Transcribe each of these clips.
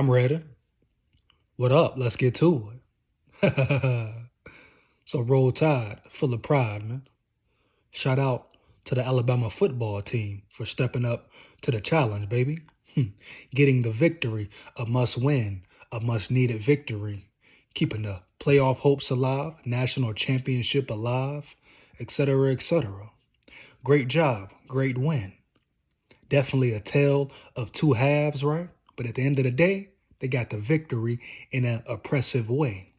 I'm ready. What up? Let's get to it. So roll tide, full of pride, man. Shout out to the Alabama football team for stepping up to the challenge, baby. Getting the victory, a must win, a must needed victory. Keeping the playoff hopes alive, national championship alive, etc., etc. Great job, great win. Definitely a tale of two halves, right? But at the end of the day, they got the victory in an oppressive way.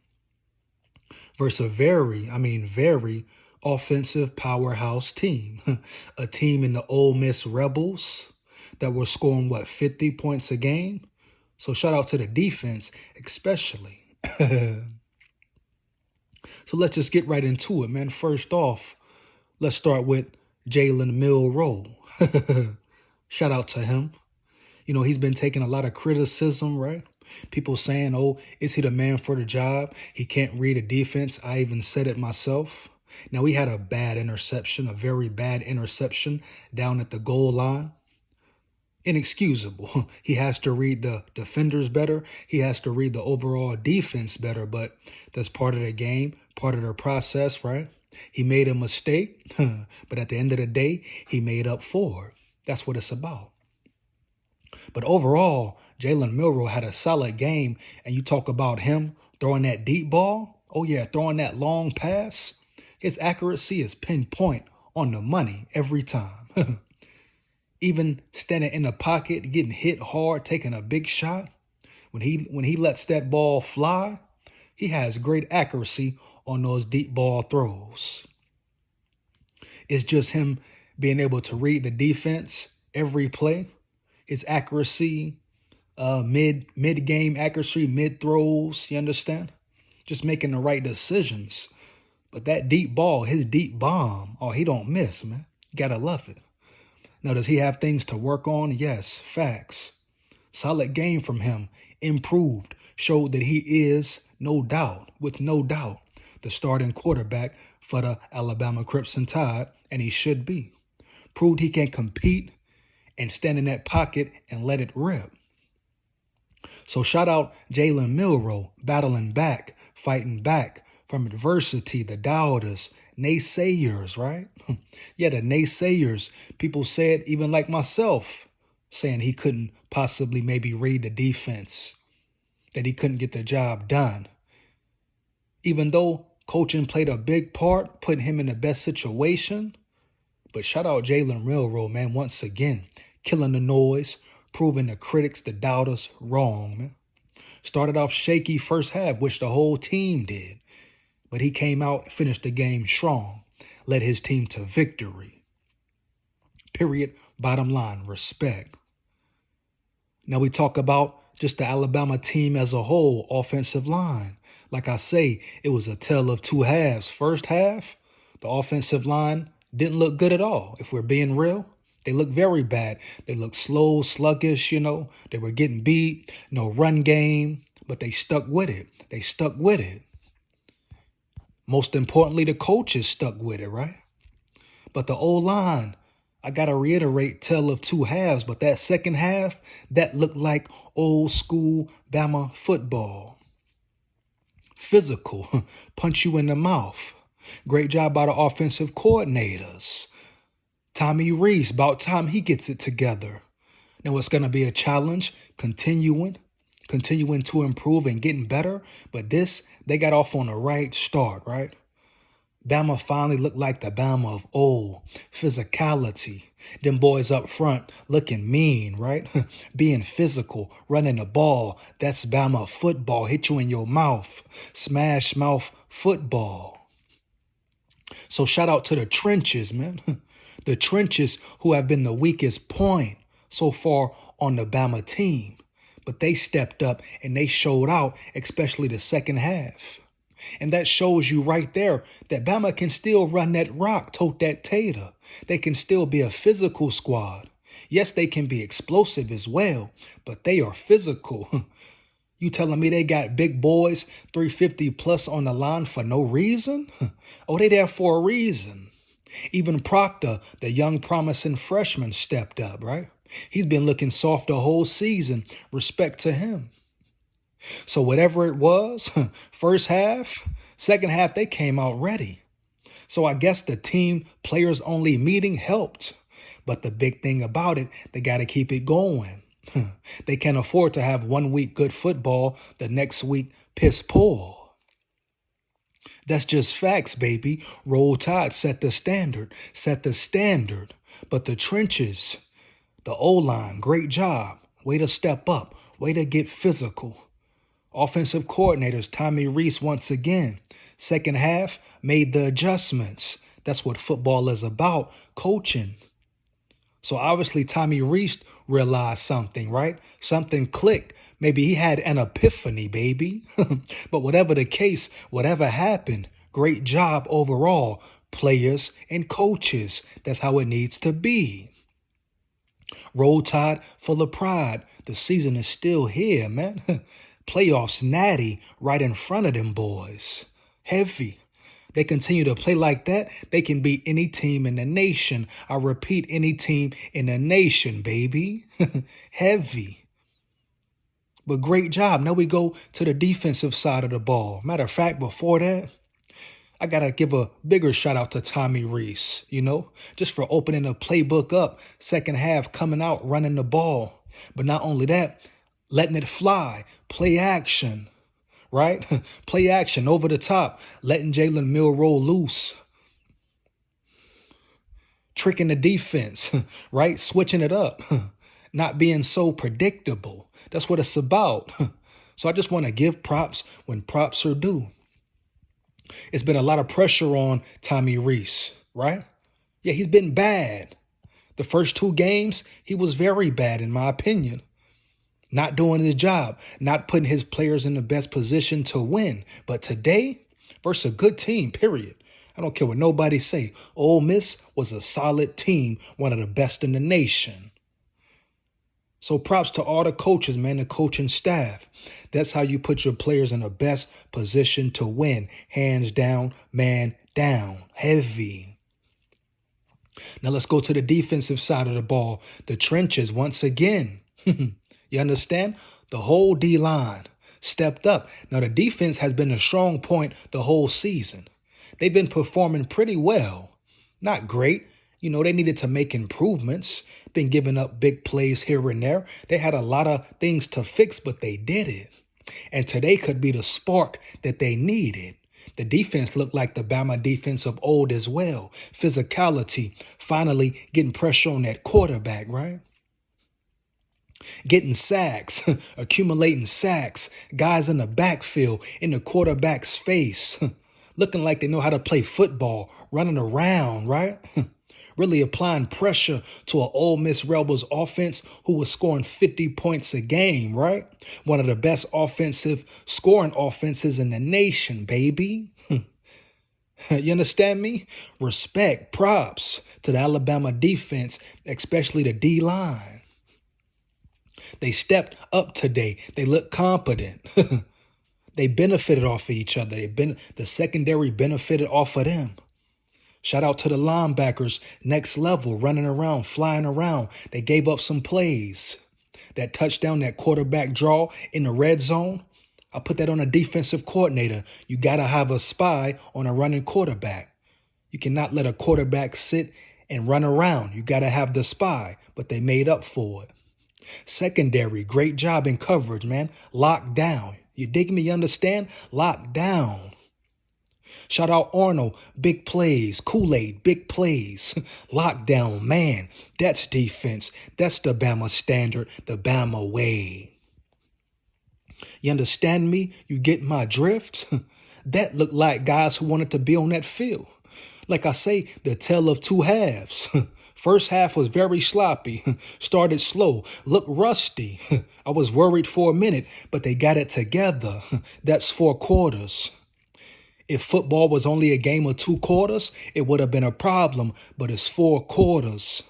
Versus a very offensive powerhouse team. A team in the Ole Miss Rebels that were scoring, 50 points a game? So shout out to the defense, especially. So let's just get right into it, man. First off, let's start with Jalen Milroe. Shout out to him. You know, he's been taking a lot of criticism, right? People saying, oh, is he the man for the job? He can't read a defense. I even said it myself. Now, we had a bad interception, a very bad interception down at the goal line. Inexcusable. He has to read the defenders better. He has to read the overall defense better, but that's part of the game, part of the process, right? He made a mistake, but at the end of the day, he made up for it. That's what it's about. But overall, Jalen Milroe had a solid game, and you talk about him throwing that deep ball. Oh, yeah, throwing that long pass. His accuracy is pinpoint on the money every time. Even standing in the pocket, getting hit hard, taking a big shot. When he lets that ball fly, he has great accuracy on those deep ball throws. It's just him being able to read the defense every play. His accuracy, mid-game accuracy, mid-throws, you understand? Just making the right decisions. But that deep ball, his deep bomb, oh, he don't miss, man. You gotta love it. Now, does he have things to work on? Yes, facts. Solid game from him. Improved. Showed that he is, no doubt, the starting quarterback for the Alabama Crimson Tide, and he should be. Proved he can compete and stand in that pocket and let it rip. So shout out Jalen Milroe, battling back, fighting back from adversity, the doubters, naysayers, right? Yeah, the naysayers. People said, even like myself, saying he couldn't possibly maybe read the defense, that he couldn't get the job done. Even though coaching played a big part, putting him in the best situation. But shout out Jalen Milroe, man, once again, killing the noise, proving the critics, the doubters, wrong, man. Started off shaky first half, which the whole team did. But he came out, finished the game strong, led his team to victory. Period. Bottom line, respect. Now we talk about just the Alabama team as a whole, offensive line. Like I say, it was a tale of two halves. First half, the offensive line didn't look good at all. If we're being real, they looked very bad. They looked slow, sluggish, They were getting beat, no run game, but they stuck with it. Most importantly, the coaches stuck with it, right? But the O-line, I got to reiterate, tale of two halves, but that second half, that looked like old school Bama football. Physical, punch you in the mouth. Great job by the offensive coordinators. Tommy Reese, about time he gets it together. Now it's going to be a challenge, continuing to improve and getting better. But they got off on the right start, right? Bama finally looked like the Bama of old. Physicality. Them boys up front looking mean, right? Being physical, running the ball. That's Bama football. Hit you in your mouth. Smash mouth football. So shout out to the trenches, man. The trenches who have been the weakest point so far on the Bama team. But they stepped up and they showed out, especially the second half. And that shows you right there that Bama can still run that rock, tote that tater. They can still be a physical squad. Yes, they can be explosive as well, but they are physical. You telling me they got big boys, 350 plus on the line for no reason? Oh, they there for a reason. Even Proctor, the young promising freshman, stepped up, right? He's been looking soft the whole season. Respect to him. So whatever it was, first half, second half, they came out ready. So I guess the team players only meeting helped. But the big thing about it, they got to keep it going. They can't afford to have 1 week good football, the next week piss poor. That's just facts, baby. Roll Tide set the standard, set the standard. But the trenches, the O-line, great job. Way to step up, way to get physical. Offensive coordinators, Tommy Rees once again. Second half, made the adjustments. That's what football is about, coaching. So obviously Tommy Rees realized something, right? Something clicked. Maybe he had an epiphany, baby. But whatever the case, whatever happened, great job overall, players and coaches. That's how it needs to be. Roll Tide full of pride. The season is still here, man. Playoffs natty right in front of them boys. Heavy. They continue to play like that, they can beat any team in the nation. I repeat, any team in the nation, baby. Heavy. But great job. Now we go to the defensive side of the ball. Matter of fact, before that, I got to give a bigger shout out to Tommy Rees, just for opening the playbook up, second half coming out, running the ball. But not only that, letting it fly, play action, right? Play action over the top, letting Jalen Milroe loose, tricking the defense, right? Switching it up, not being so predictable. That's what it's about. So I just want to give props when props are due. It's been a lot of pressure on Tommy Rees, right? Yeah, he's been bad. The first 2 games, he was very bad, in my opinion. Not doing his job, not putting his players in the best position to win. But today, versus a good team, period. I don't care what nobody say. Ole Miss was a solid team, one of the best in the nation. So props to all the coaches, man, the coaching staff. That's how you put your players in the best position to win. Hands down, man down. Heavy. Now let's go to the defensive side of the ball. The trenches once again. You understand? The whole D-line stepped up. Now the defense has been a strong point the whole season. They've been performing pretty well. Not great. They needed to make improvements. Been giving up big plays here and there. They had a lot of things to fix, but they did it. And today could be the spark that they needed. The defense looked like the Bama defense of old as well. Physicality, finally getting pressure on that quarterback, right? Getting sacks, accumulating sacks, guys in the backfield, in the quarterback's face, looking like they know how to play football, running around, right? Really applying pressure to an Ole Miss Rebels offense who was scoring 50 points a game, right? One of the best offensive scoring offenses in the nation, baby. You understand me? Respect, props to the Alabama defense, especially the D-line. They stepped up today. They look competent. They benefited off of each other. The secondary benefited off of them. Shout out to the linebackers, next level, running around, flying around. They gave up some plays. That touchdown, that quarterback draw in the red zone, I put that on a defensive coordinator. You got to have a spy on a running quarterback. You cannot let a quarterback sit and run around. You got to have the spy, but they made up for it. Secondary, great job in coverage, man. Locked down. You dig me? You understand? Locked down. Shout out Arnold, big plays. Kool-Aid, big plays. Lockdown, man. That's defense. That's the Bama standard, the Bama way. You understand me? You get my drift? That looked like guys who wanted to be on that field. Like I say, the tale of two halves. First half was very sloppy. Started slow. Looked rusty. I was worried for a minute, but they got it together. That's 4 quarters. If football was only a game of 2 quarters, it would have been a problem, but it's 4 quarters.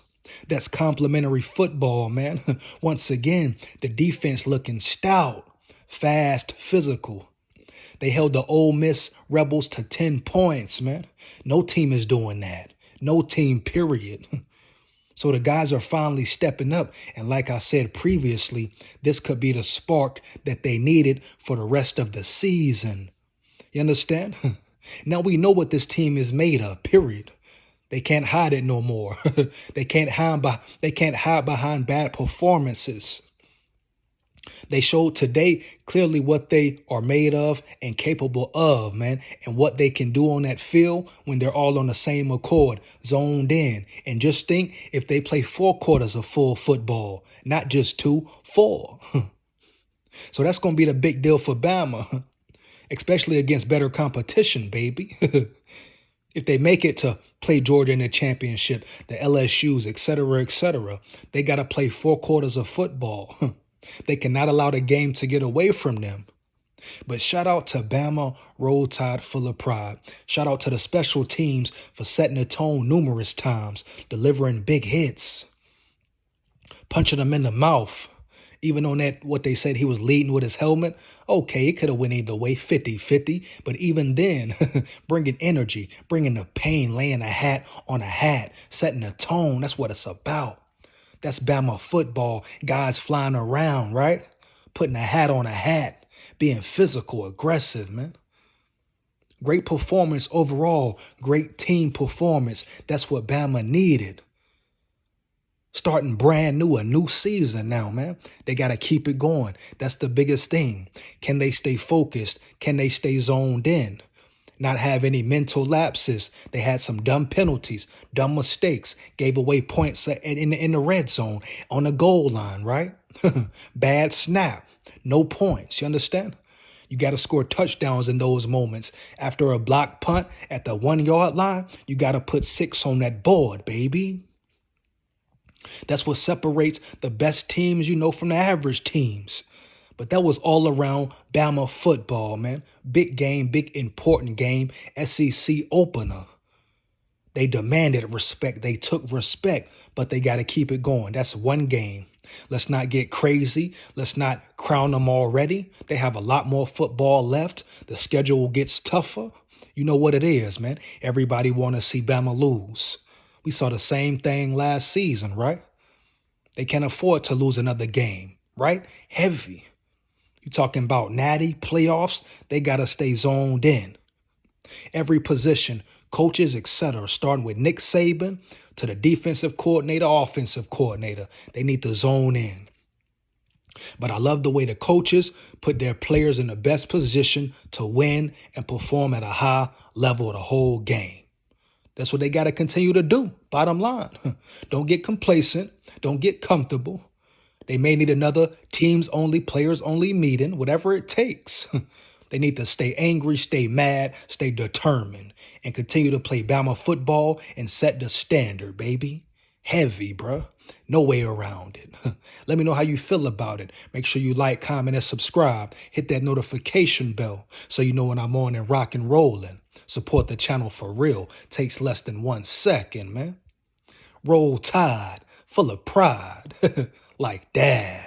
That's complimentary football, man. Once again, the defense looking stout, fast, physical. They held the Ole Miss Rebels to 10 points, man. No team is doing that. No team, period. So the guys are finally stepping up. And like I said previously, this could be the spark that they needed for the rest of the season. You understand? Now we know what this team is made of, period. They can't hide it no more. They can't hide behind bad performances. They showed today clearly what they are made of and capable of, man, and what they can do on that field when they're all on the same accord, zoned in. And just think if they play 4 quarters of full football, not just 2, 4. So that's going to be the big deal for Bama, especially against better competition, baby. If they make it to play Georgia in the championship, the LSUs, etc., they got to play 4 quarters of football. They cannot allow the game to get away from them. But shout out to Bama, Roll Tide full of pride. Shout out to the special teams for setting the tone numerous times, delivering big hits, punching them in the mouth. Even on that, what they said he was leading with his helmet. Okay, it could have went either way, 50-50. But even then, bringing energy, bringing the pain, laying a hat on a hat, setting a tone. That's what it's about. That's Bama football. Guys flying around, right? Putting a hat on a hat. Being physical, aggressive, man. Great performance overall. Great team performance. That's what Bama needed. Starting brand new, a new season now, man. They got to keep it going. That's the biggest thing. Can they stay focused? Can they stay zoned in? Not have any mental lapses. They had some dumb penalties, dumb mistakes, gave away points in the red zone, on the goal line, right? Bad snap, no points, you understand? You got to score touchdowns in those moments. After a block punt at the 1-yard line, you got to put 6 on that board, baby. That's what separates the best teams, from the average teams. But that was all around Bama football, man. Big game, big important game, SEC opener. They demanded respect. They took respect, but they got to keep it going. That's one game. Let's not get crazy. Let's not crown them already. They have a lot more football left. The schedule gets tougher. You know what it is, man. Everybody want to see Bama lose. We saw the same thing last season, right? They can't afford to lose another game, right? Heavy. You talking about natty, playoffs, they got to stay zoned in. Every position, coaches, etc., starting with Nick Saban to the defensive coordinator, offensive coordinator, they need to zone in. But I love the way the coaches put their players in the best position to win and perform at a high level the whole game. That's what they got to continue to do, bottom line. Don't get complacent. Don't get comfortable. They may need another teams-only, players-only meeting, whatever it takes. They need to stay angry, stay mad, stay determined, and continue to play Bama football and set the standard, baby. Heavy, bruh. No way around it. Let me know how you feel about it. Make sure you like, comment, and subscribe. Hit that notification bell so you know when I'm on and rock and rolling. Support the channel for real. Takes less than 1 second, man. Roll Tide, full of pride. Like that.